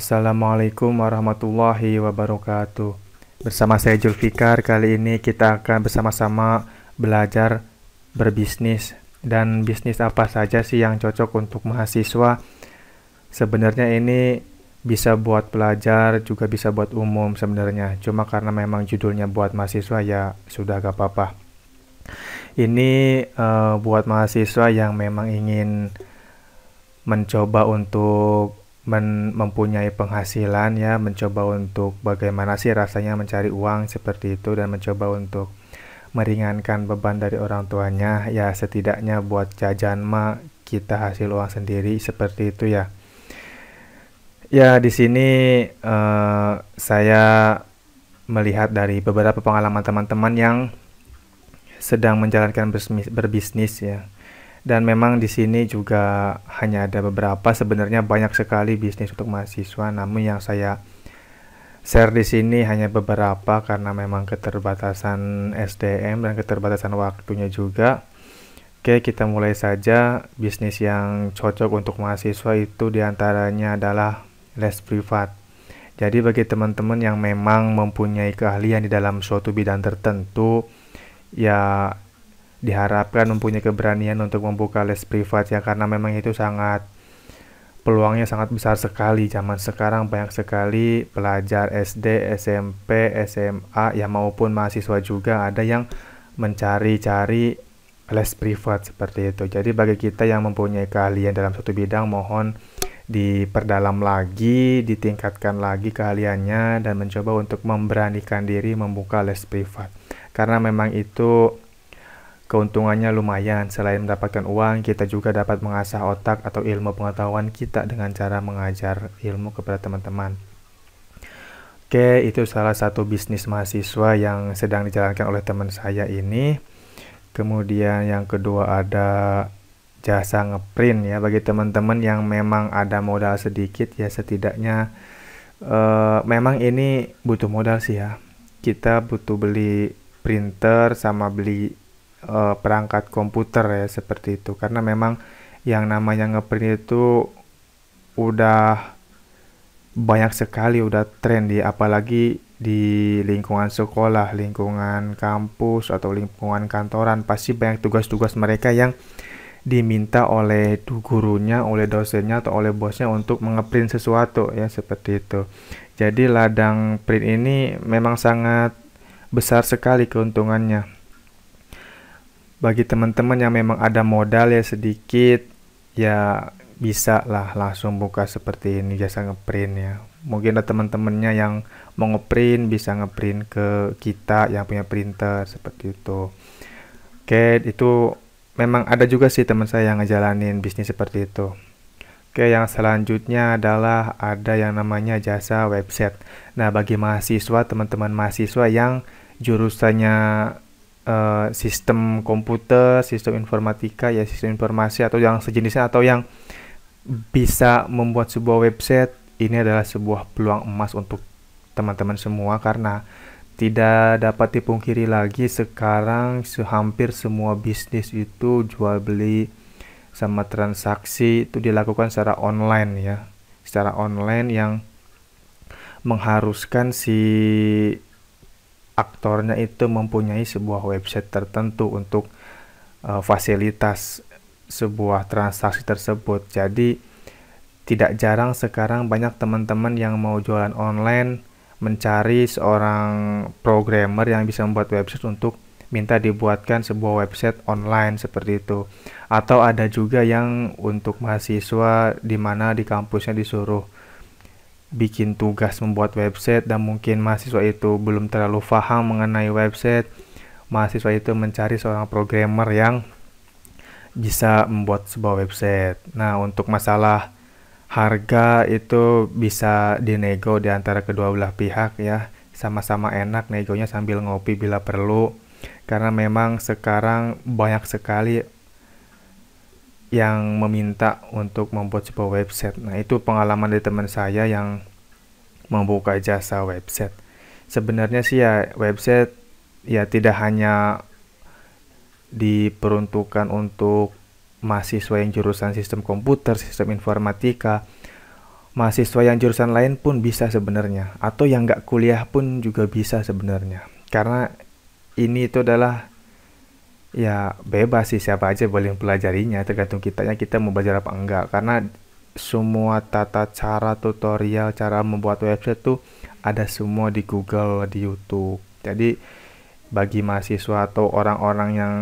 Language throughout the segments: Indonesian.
Assalamualaikum warahmatullahi wabarakatuh. Bersama saya Julfikar, kali ini kita akan bersama-sama belajar berbisnis. Dan bisnis apa saja sih yang cocok untuk mahasiswa? Sebenarnya ini bisa buat pelajar, juga bisa buat umum sebenarnya. Cuma karena memang judulnya buat mahasiswa ya sudah gak apa-apa. Ini buat mahasiswa yang memang ingin mencoba untuk mempunyai penghasilan ya, mencoba untuk bagaimana sih rasanya mencari uang seperti itu dan mencoba untuk meringankan beban dari orang tuanya ya, setidaknya buat jajan mah kita hasil uang sendiri seperti itu ya. Ya di sini saya melihat dari beberapa pengalaman teman-teman yang sedang menjalankan berbisnis ya. Dan memang di sini juga hanya ada beberapa, sebenarnya banyak sekali bisnis untuk mahasiswa, namun yang saya share di sini hanya beberapa karena memang keterbatasan SDM dan keterbatasan waktunya juga. Oke, kita mulai saja. Bisnis yang cocok untuk mahasiswa itu diantaranya adalah les privat. Jadi bagi teman-teman yang memang mempunyai keahlian di dalam suatu bidang tertentu, ya diharapkan mempunyai keberanian untuk membuka les privat ya, karena memang itu peluangnya sangat besar sekali. Zaman sekarang banyak sekali pelajar SD, SMP, SMA ya maupun mahasiswa juga ada yang mencari-cari les privat seperti itu. Jadi bagi kita yang mempunyai keahlian dalam suatu bidang, mohon diperdalam lagi, ditingkatkan lagi keahliannya dan mencoba untuk memberanikan diri membuka les privat. Karena memang itu keuntungannya lumayan. Selain mendapatkan uang, kita juga dapat mengasah otak atau ilmu pengetahuan kita dengan cara mengajar ilmu kepada teman-teman. Oke, itu salah satu bisnis mahasiswa yang sedang dijalankan oleh teman saya ini. Kemudian yang kedua ada jasa ngeprint ya. Bagi teman-teman yang memang ada modal sedikit ya, setidaknya memang ini butuh modal sih ya. Kita butuh beli printer sama beli perangkat komputer ya seperti itu, karena memang yang namanya ngeprint itu udah banyak sekali, udah tren apalagi di lingkungan sekolah, lingkungan kampus atau lingkungan kantoran, pasti banyak tugas-tugas mereka yang diminta oleh gurunya, oleh dosennya atau oleh bosnya untuk mengeprint sesuatu ya seperti itu. Jadi ladang print ini memang sangat besar sekali keuntungannya. Bagi teman-teman yang memang ada modal ya sedikit, ya bisa lah langsung buka seperti ini, jasa ngeprint ya. Mungkin ada teman-temannya yang mau ngeprint, bisa ngeprint ke kita yang punya printer seperti itu. Oke, itu memang ada juga sih teman saya yang ngejalanin bisnis seperti itu. Oke, yang selanjutnya adalah ada yang namanya jasa website. Nah, bagi mahasiswa, teman-teman mahasiswa yang jurusannya sistem komputer, sistem informatika ya, sistem informasi atau yang sejenisnya, atau yang bisa membuat sebuah website, ini adalah sebuah peluang emas untuk teman-teman semua, karena tidak dapat dipungkiri lagi sekarang hampir semua bisnis itu jual beli sama transaksi itu dilakukan secara online ya, secara online yang mengharuskan si aktornya itu mempunyai sebuah website tertentu untuk fasilitas sebuah transaksi tersebut. Jadi tidak jarang sekarang banyak teman-teman yang mau jualan online mencari seorang programmer yang bisa membuat website untuk minta dibuatkan sebuah website online seperti itu. Atau ada juga yang untuk mahasiswa di mana di kampusnya disuruh bikin tugas membuat website dan mungkin mahasiswa itu belum terlalu paham mengenai website. Mahasiswa itu mencari seorang programmer yang bisa membuat sebuah website. Nah, untuk masalah harga itu bisa dinego di antara kedua belah pihak ya. Sama-sama enak negonya sambil ngopi bila perlu. Karena memang sekarang banyak sekali yang meminta untuk membuat sebuah website. Nah, itu pengalaman dari teman saya yang membuka jasa website. Sebenarnya sih ya website ya tidak hanya diperuntukkan untuk mahasiswa yang jurusan sistem komputer, sistem informatika. mahasiswa yang jurusan lain pun bisa sebenarnya, atau yang nggak kuliah pun juga bisa sebenarnya. Karena ini itu adalah ya bebas sih, siapa aja boleh mempelajarinya, tergantung kitanya kita mau belajar apa enggak. Karena semua tata cara tutorial cara membuat website tuh ada semua di Google, di YouTube. Jadi bagi mahasiswa atau orang-orang yang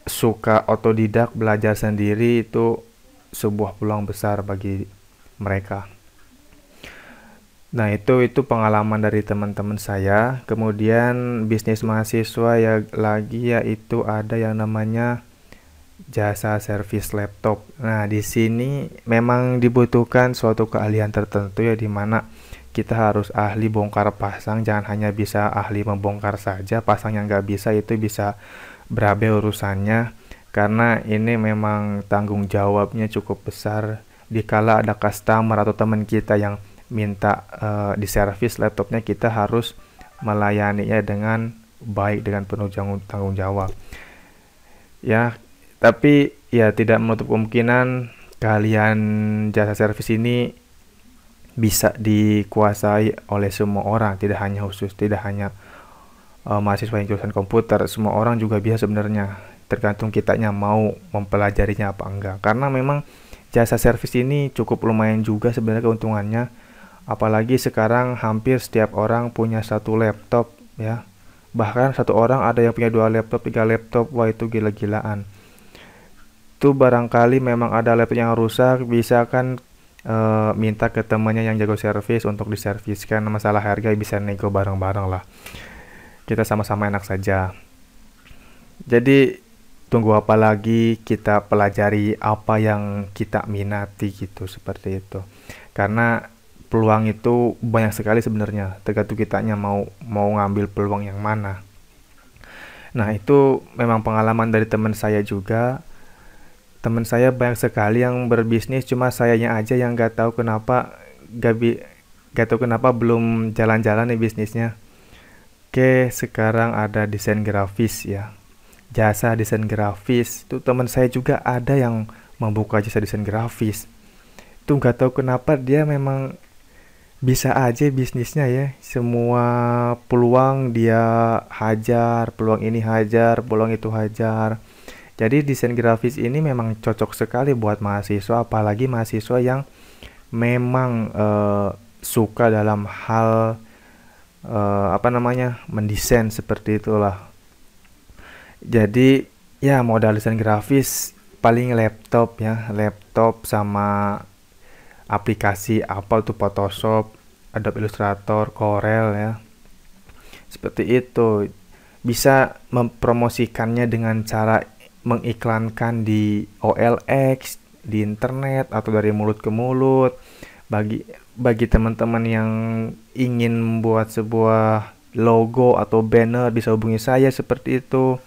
suka otodidak belajar sendiri itu sebuah peluang besar bagi mereka. Nah, itu pengalaman dari teman-teman saya. Kemudian bisnis mahasiswa ya lagi yaitu ada yang namanya jasa servis laptop. Nah, di sini memang dibutuhkan suatu keahlian tertentu ya, di mana kita harus ahli bongkar pasang, jangan hanya bisa ahli membongkar saja, pasang yang nggak bisa itu bisa berabe urusannya, karena ini memang tanggung jawabnya cukup besar. Dikala ada customer atau teman kita yang minta diservis laptopnya, kita harus melayaninya dengan baik, dengan penuh tanggung jawab. Ya, tapi ya tidak menutup kemungkinan kalian jasa servis ini bisa dikuasai oleh semua orang, tidak hanya mahasiswa yang jurusan komputer, semua orang juga bisa sebenarnya. Tergantung kitanya mau mempelajarinya apa enggak. Karena memang jasa servis ini cukup lumayan juga sebenarnya keuntungannya. Apalagi sekarang hampir setiap orang punya satu laptop ya. Bahkan satu orang ada yang punya 2 laptop, 3 laptop. Wah, itu gila-gilaan. Tuh barangkali memang ada laptop yang rusak, bisa kan minta ke temannya yang jago servis untuk diserviskan. Masalah harga bisa nego bareng-bareng lah. Kita sama-sama enak saja. Jadi tunggu apa lagi, kita pelajari apa yang kita minati gitu, seperti itu. Karena peluang itu banyak sekali sebenarnya, tergantung kitanya mau ngambil peluang yang mana. Nah, itu memang pengalaman dari teman saya juga. Teman saya banyak sekali yang berbisnis, cuma sayanya aja yang nggak tahu kenapa belum jalan-jalan nih bisnisnya. Oke, sekarang ada desain grafis ya. Jasa desain grafis. Itu teman saya juga ada yang membuka jasa desain grafis. Itu nggak tahu kenapa dia memang bisa aja bisnisnya ya. Semua peluang dia hajar, peluang ini hajar, peluang itu hajar. Jadi desain grafis ini memang cocok sekali buat mahasiswa, apalagi mahasiswa yang memang suka dalam hal mendesain seperti itulah. Jadi ya modal desain grafis paling laptop ya, laptop sama aplikasi apa tuh Photoshop, Adobe Illustrator, Corel ya. Seperti itu. Bisa mempromosikannya dengan cara mengiklankan di OLX, di internet atau dari mulut ke mulut. Bagi teman-teman yang ingin membuat sebuah logo atau banner bisa hubungi saya seperti itu.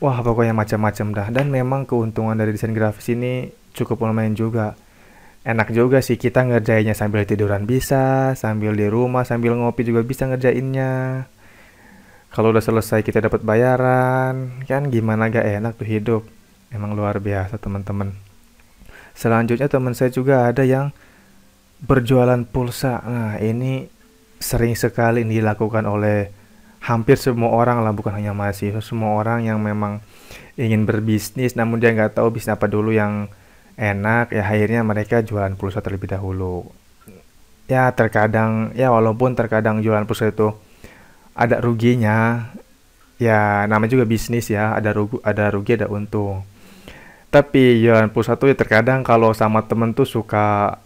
Wah, pokoknya macam-macam dah. Dan memang keuntungan dari desain grafis ini cukup lumayan juga. Enak juga sih, kita ngerjainnya sambil tiduran bisa, sambil di rumah, sambil ngopi juga bisa ngerjainnya. Kalau udah selesai kita dapat bayaran, kan gimana gak enak tuh hidup. Emang luar biasa teman-teman. Selanjutnya teman saya juga ada yang berjualan pulsa. Nah, ini sering sekali dilakukan oleh hampir semua orang lah, bukan hanya mahasiswa, semua orang yang memang ingin berbisnis namun dia nggak tahu bisnis apa dulu yang enak, ya akhirnya mereka jualan pulsa terlebih dahulu. Ya terkadang, ya walaupun terkadang jualan pulsa itu ada ruginya, ya namanya juga bisnis ya, ada rugi ada untung. Tapi jualan pulsa tuh ya terkadang kalau sama temen tuh suka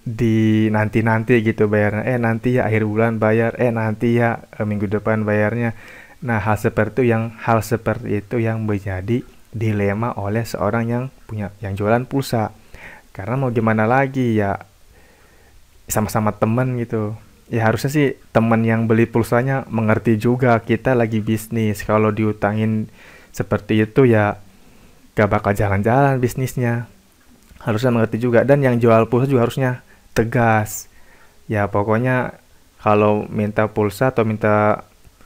di nanti-nanti gitu bayarnya, nanti ya akhir bulan bayar, nanti ya minggu depan bayarnya. Nah, hal seperti itu yang menjadi dilema oleh seorang yang jualan pulsa. Karena mau gimana lagi ya, sama-sama temen gitu. Ya harusnya sih temen yang beli pulsanya mengerti juga kita lagi bisnis. Kalau diutangin seperti itu ya gak bakal jalan-jalan bisnisnya. Harusnya mengerti juga, dan yang jual pulsa juga harusnya tegas. Ya pokoknya kalau minta pulsa atau minta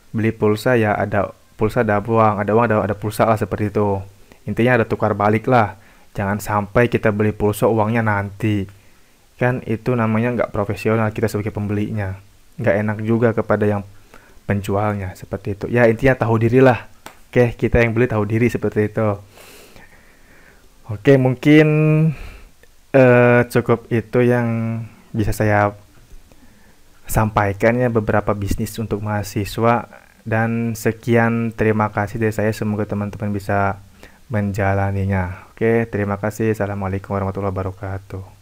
beli pulsa ya ada pulsa ada uang, ada pulsa lah, seperti itu. Intinya ada tukar balik lah. Jangan sampai kita beli pulsa uangnya nanti. kan itu namanya nggak profesional kita sebagai pembelinya, nggak enak juga kepada yang penjualnya seperti itu. Ya intinya tahu diri lah. Oke, kita yang beli tahu diri seperti itu. Oke, mungkin cukup itu yang bisa saya sampaikan ya, beberapa bisnis untuk mahasiswa. Dan sekian, terima kasih dari saya, semoga teman-teman bisa menjalaninya. Oke, terima kasih. Assalamualaikum warahmatullahi wabarakatuh.